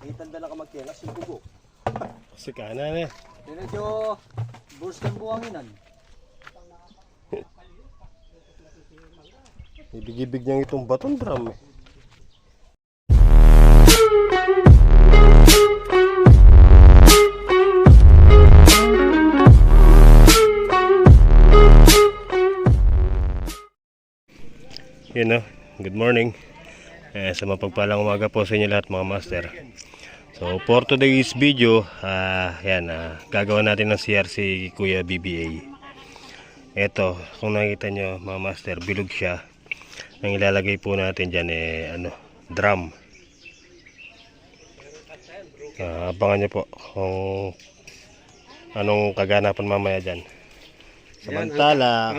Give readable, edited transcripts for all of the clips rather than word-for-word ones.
Itanda lang ka magkialas yung bugo. Kasi kanan eh. Medyo burst ng buwanginan. Ibig-ibig niyang itong batong drum eh. Yun o, good morning. Sa mapagpalang umaga po sa inyo lahat mga master. So for today's video, gagawa natin ng CRC Kuya BBA. Ito, kung nakikita nyo mga master, bilog siya. Ang ilalagay po natin dyan drum. Abangan nyo po kung anong kaganapan mamaya dyan. Samantala,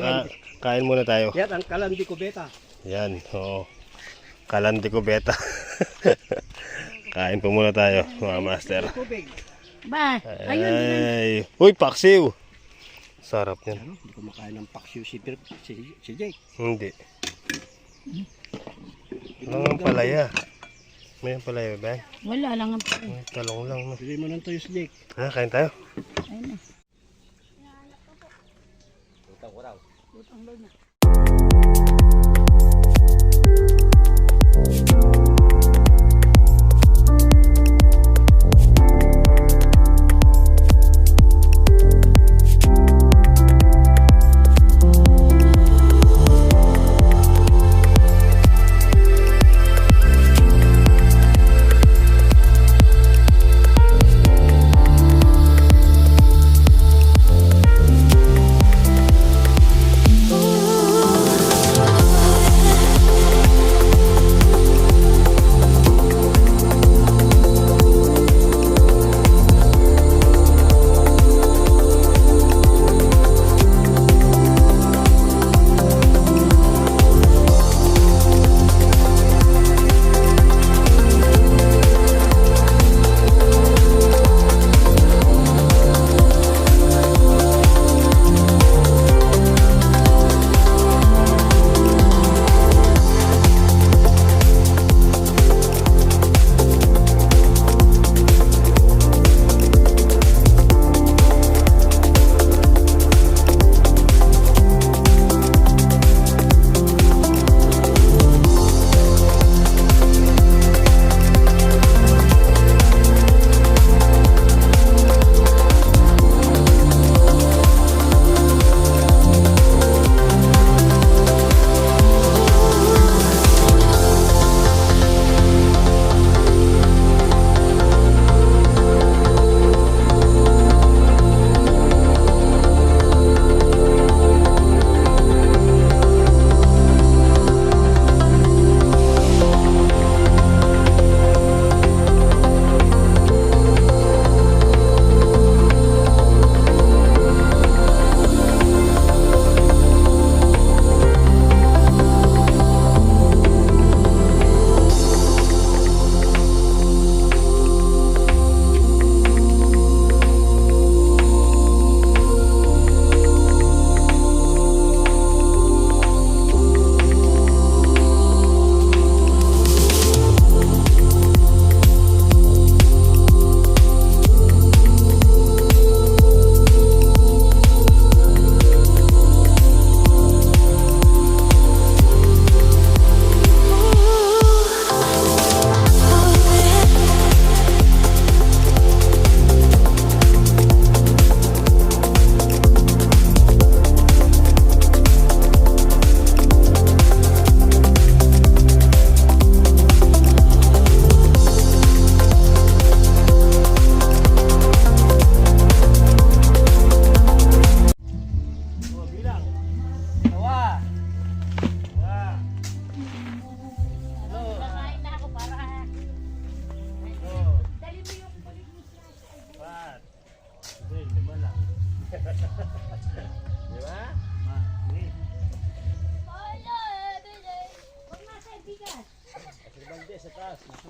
kain muna tayo. Yan ang kalandi ko beta. Yan, oo. Kalandi ko beta. Kain po muna tayo, mga master. Ba, ayun din. Ay, uy, paksiw. Sarap yan. Hindi ko makain ng paksiw si Jake. Hindi. Ang palaya. May palaya ba? Wala lang ang May talong lang. No? Bili mo ng toyo si Jake. Ha, kain tayo. ayun na. Utang ko raw. Utang daw na.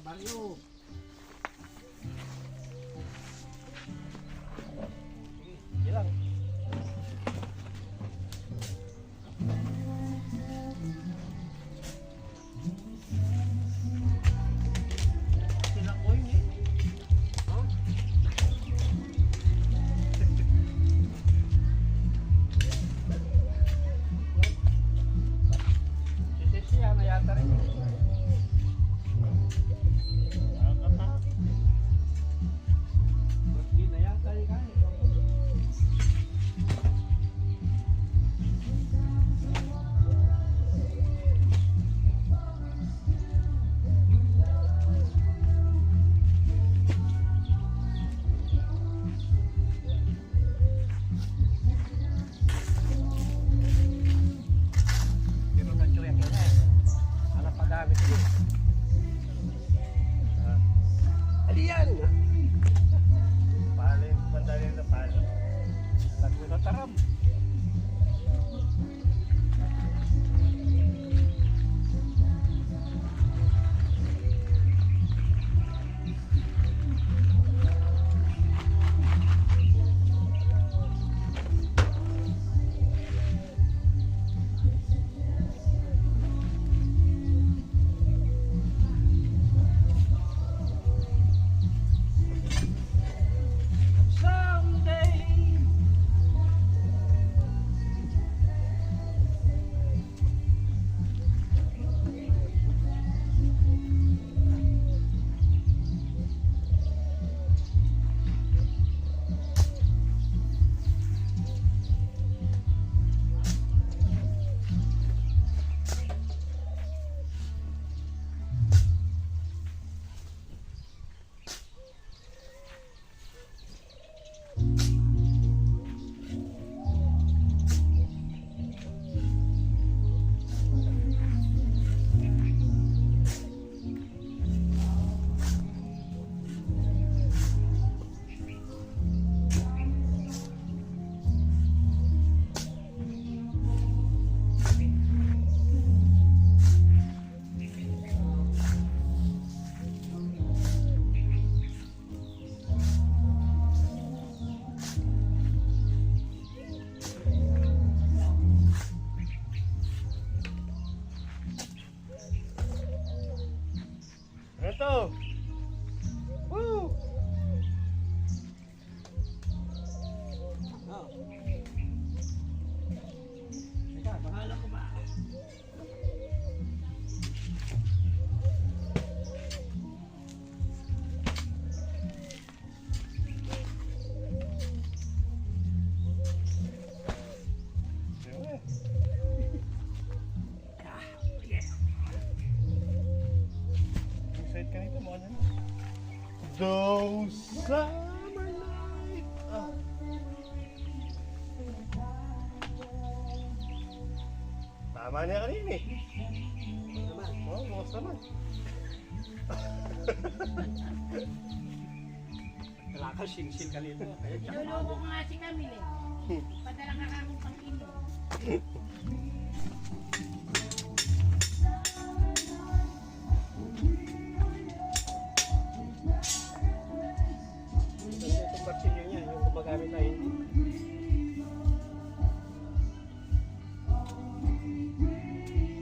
Baryo. Ilang. Sila ko yun eh. Ito. Woo! Oh. Teka, bahala ko ba? Excited ka nito, mga ano? Those summer nights. Ah. Tama niya kanina eh. Naman. Oo, bukas naman. Wala ka sing-sing ka nito. Kaya Niloloko ko nga si Camille eh. Padala ka akong pang-inom. itong baksilyo niya, yung gumagamit na hindi.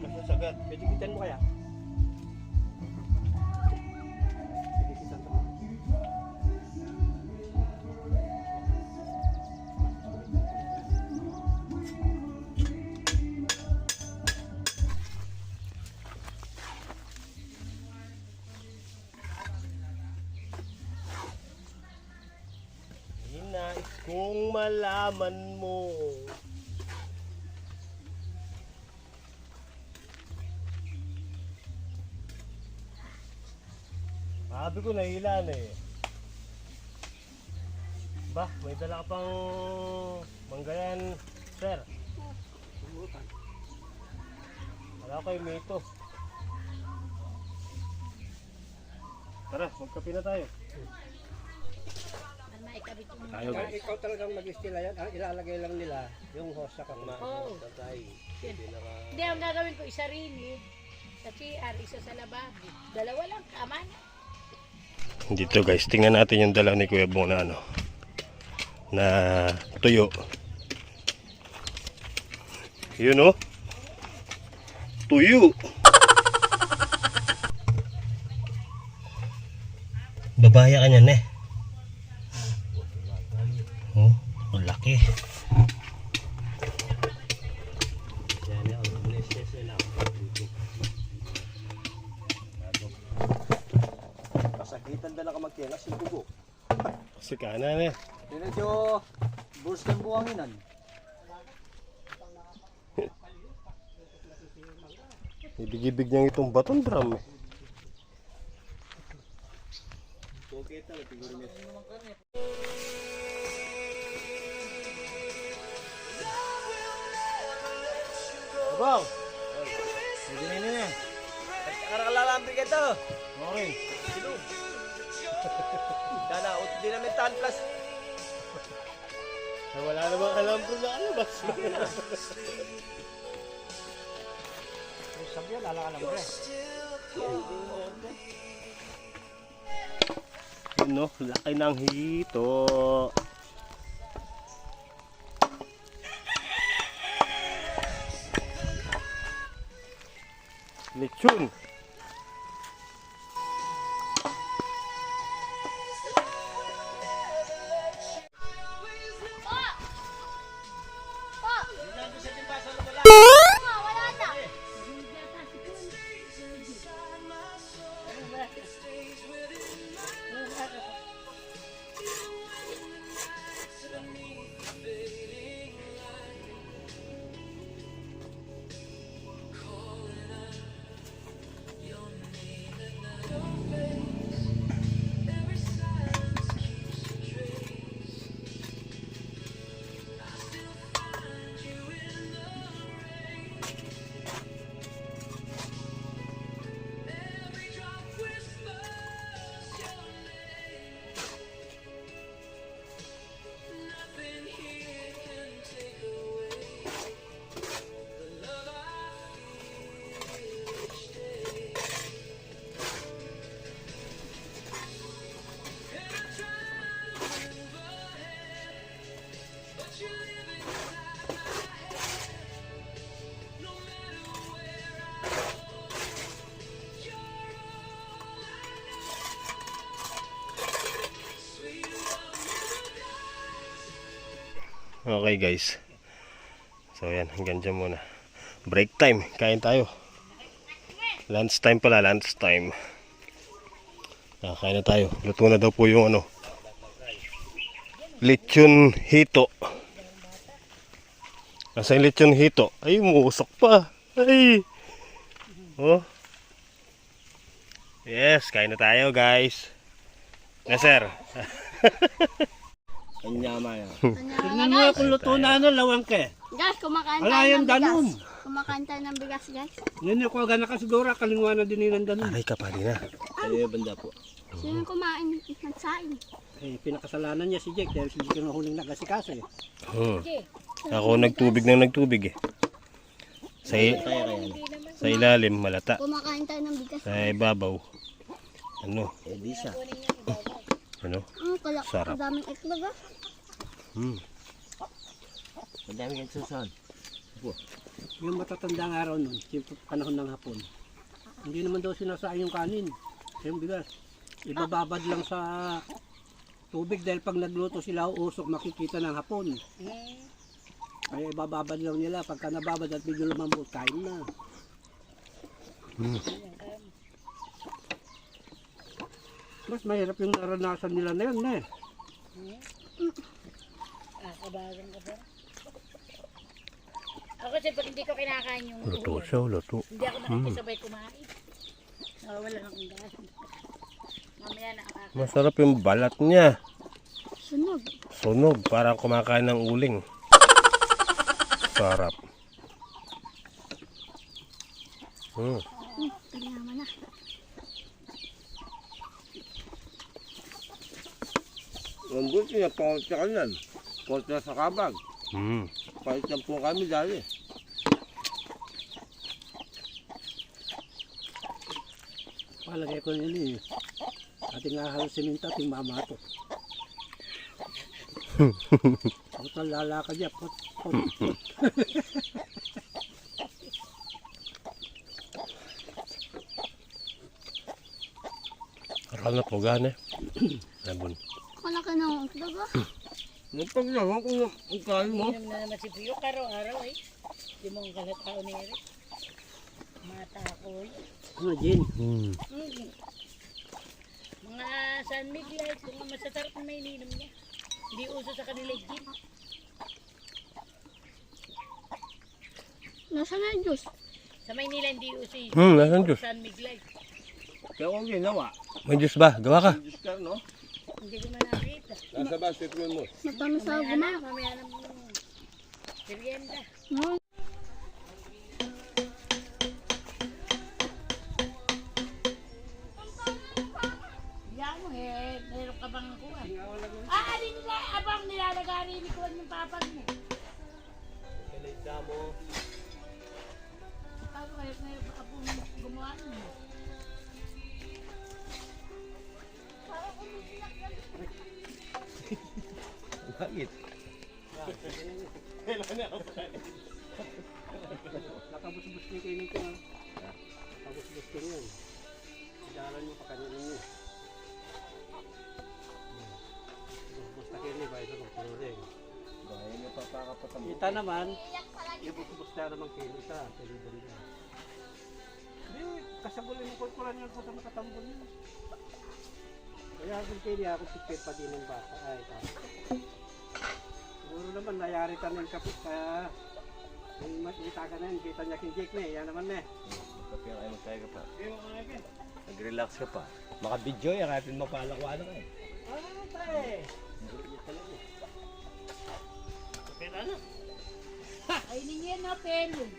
Kasasagat. Pidikitan mo kaya? Pidikitan mo. Nais kong malaman mo. Sabi ko nahila na eh. Ba, may dala ka pang manggayan, sir. Wala ko yung mito. Tara, magkape na tayo. Ang maikabit yung Tayo Kaya guys. ikaw talagang mag-istila yan, ang ilalagay lang nila yung hose sa kakma. Oo. Hindi, ang gagawin ko, isa rin eh. Sa CR, isa sa lababo. Dalawa lang, tama na. Dito guys, tingnan natin yung dalaw ni Kuya Bong na ano, na tuyo. Yun oh. Tuyo. Babaya ka niyan eh. Oh, ang laki. Yan yan, bless nila. Kasakitan na lang ka magkilas yung bugo. Kasi kanan eh. Medyo burst ng buwanginan. Ibig-ibig niya itong baton drum eh. Okay, tala, siguro niya. Abang! Pwede na yun eh. Karakalalambri ka ito. Okay. Dala, di namin tan plus. Wala namang alam kung nakalabas. Sabi yan, lalakalambre. Yun no, laki ng hito. Lechon. Okay guys. So yan, hanggang dyan muna. Break time, kain tayo. Lunch time pala, lunch time. Kain na tayo. Luto na daw po yung ano, lechon hito. Nasa yung lechon hito? Ay, umuusok pa. Ay. Oh. Yes, kain na tayo guys. Na sir. Kanyama yan. Tingnan mo kung luto na ano, lawang ke. Guys, kumakain Wala tayo yung ng bigas. danom. Kumakain tayo ng bigas, guys. Yan yung kuwaga na kasigura, kalingwa na din yung danom. Aray ka pa din na. Ay, banda po. Sino kumain nagsaing? Eh, pinakasalanan niya si Jake dahil si Jake yung huling nagasikaso eh. Okay. Ako nagtubig eh. Sa ilalim malata. Kumakain tayo ng bigas. Sa ibabaw. Ano? Eh, di siya. Ano? Sarap. Ang daming itlog, ah. Madami kang susan. Yung matatandang araw nun, yung panahon ng hapon. Hindi naman daw sinasaing yung kanin. Yung bigas. Ibababad lang sa tubig dahil pag nagluto sila uusok makikita ng hapon. Kaya ibababad lang nila. Pagka nababad at medyo lumambot, kain na. Mas mahirap yung naranasan nila na yun eh. Kabagan ka ba? Ako kasi pag hindi ko kinakain yung Luto ulo, siya, luto. hindi ako nakikisabay kumain. Nawawala ng gas. Mamaya na ako. Masarap yung balat niya. Sunog. Sunog, parang kumakain ng uling. Sarap. Kanyama na. Ang buti niya, pangit ka kanan. Kontra sa kabag. Palit lang po kami dali. Palagay ko nila eh. Ating ahal siminto, ating mamato. Total lalakad niya. Pot. Aral na po gane. Labon. Malaki na ang itlog, ah. Napag naman kung ang kain mo. Inom na naman si Piyok araw-araw eh. Hindi mo ang kalatao ni Eric. Mata ko eh. Ano, Jin? Mga San Miguel, kung masasarap na may ininom niya. Hindi uso sa kanila yung gin. Nasaan na yung juice? Sa Maynila hindi uso yung Nasaan juice? San Miguel. Kaya kung ginawa. May juice ba? Gawa ka. Discar, no? Hindi ko man nakita. Nasa basket mo. Matamis sa Mamaya na, guma. mamaya na mo. Merienda. No. Yan mo eh, meron ka bang kuha? Alin nila, abang nilalagari ni kuha yung papag mo. Ano kaya ngayon baka po gumawa mo? Bakit? Nakabus-bus niyo kayo nito. Nakabus-bus kayo yan. Dalan mo pa kanina niyo. Bus-bus na kayo niyo. Bahay sa magpulong. Bahay niyo papakapatamo. Kita naman, ibus-bus na naman kayo isa. Hindi, kasagulin mo kulkulan niyo sa makatambol niyo. Kaya kung kayo niya, ako tipid pa din ng bata. Ay, siguro naman, nayari ka ng kapit kaya yung makikita ka na yun, kita niya king Jake na eh, yan naman na eh. Kapag ay magkaya ka pa. Nag-relax ka pa. Maka-video yan, kahit mapalakwaan ka eh. Ano tayo? Kainin niyo yan na penyo.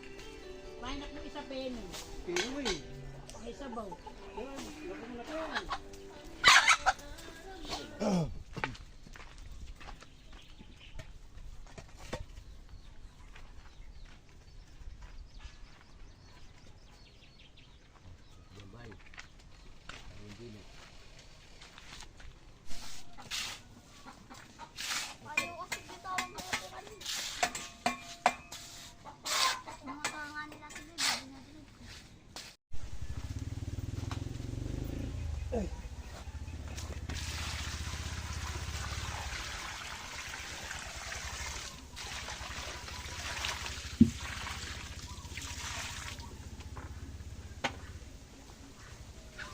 Mainak mo isa penyo. Pinoy. May sabaw. Yan, lako mo na ka yan. Ayaw kasi bitawan ko yung kanin. Mga kanganin natin din, hindi na din.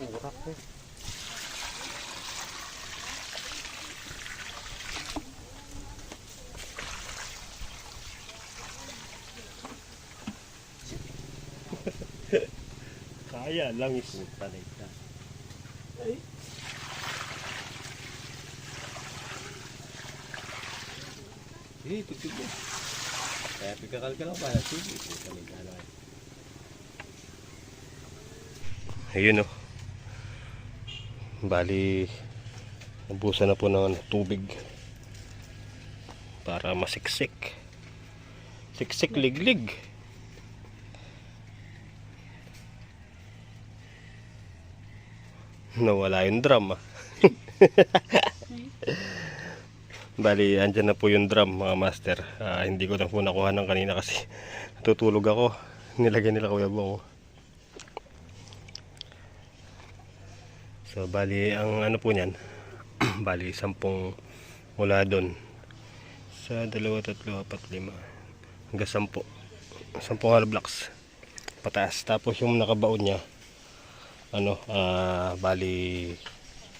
Urak ko. Kaya lang isuta na ita. Eh, tugtog mo. Kaya pagkakalkal ako pala. Sige, kami gano'n. Ayun oh. Bali, nabusan na po ng tubig para masiksik. Siksik liglig. Nawala yung drum ah. Bali, andyan na po yung drum mga master. Hindi ko na po nakuha ng kanina kasi natutulog ako. Nilagay nila Kuya Bong. So, bali, ang ano po niyan, bali, 10 mula doon. Sa 2, 3, 4, 5, hanggang 10. 10 hollow blocks. Pataas. Tapos yung nakabaon niya, ano, bali,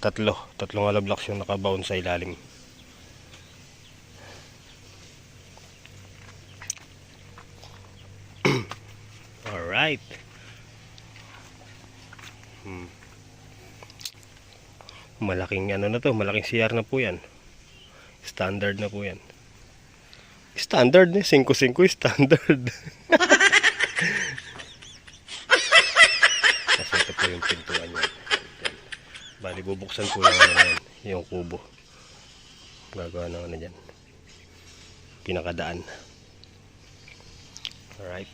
3 hollow blocks yung nakabaon sa ilalim. Alright. Malaking ano na to, malaking CR na po yan. Standard na po yan. Standard na, 5-5 standard. Kasi ito po yung pintuan yan. Bali, bubuksan po yung ano yan, yung kubo. Gagawa ng ano dyan. Pinakadaan. Alright.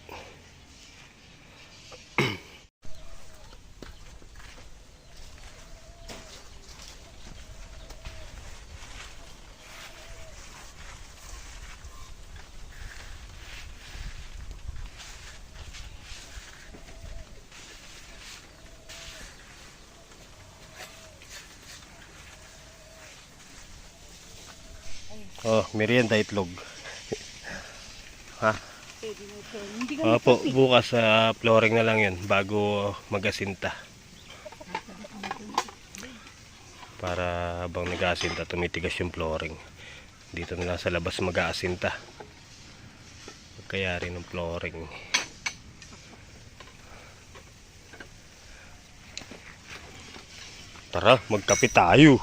Oh, merienda itlog. Ha? Opo, bukas sa flooring na lang yun bago mag-asinta. Para habang nag-aasinta, tumitigas yung flooring. Dito na lang sa labas mag-aasinta. Kaya rin ng flooring. Tara, magkape tayo.